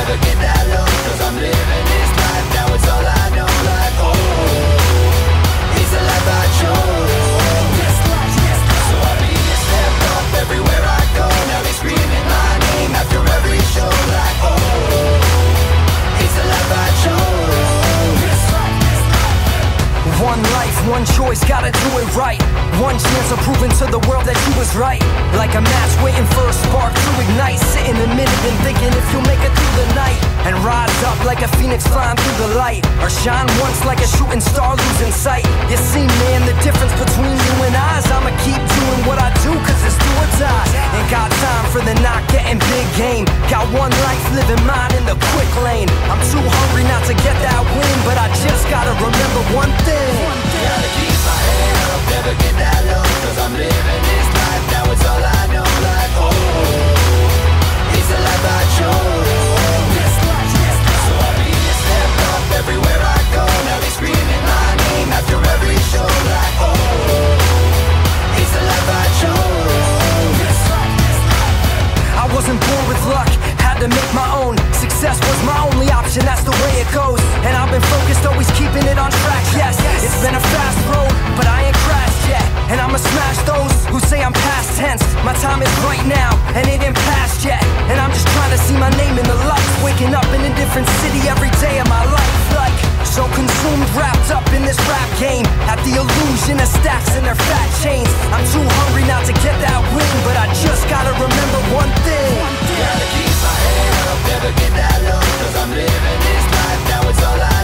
never get that low, cause I'm living this life, now it's all I know. Like, oh, it's the life I chose. So I'll be a step up everywhere I go. Now they screaming my name after every show. Like, oh, it's the life I chose. One life, one choice, gotta do it right. One chance of proving to the world that you was right. Like a match waiting for a spark to ignite. Sitting a minute and thinking if you'll make it through the night. And rise up like a phoenix flying through the light. Or shine once like a shooting star losing sight. You see, man, the difference between you and I's I'ma keep doing what I do, cause it's do or die. Ain't got time for the not getting big game. Got one life, living mine in the quick lane. I'm too hungry not to get that win, but I just gotta remember one thing. Gotta keep my head up, never get that low, cause I'm living this life, now it's all I know. Like, oh, it's the life I chose. So I'll be a step up everywhere I go. Now they screaming my name after every show. Like, oh, it's the life I chose. I wasn't born with luck, had to make my own. Success was my only option, that's the way it goes. And I've been focused, always keeping it on track, yes. It's been a fast road, but I ain't crashed yet. And I'ma smash those who say I'm past tense. My time is right now, and it ain't past yet. And I'm just trying to see my name in the lights. Waking up in a different city every day of my life. Like, so consumed, wrapped up in this rap game. At the illusion of stacks and their fat chains. I'm too hungry not to get that win, but I just gotta remember one thing. Gotta keep my head up, never get that low, cause I'm living this life, now it's all I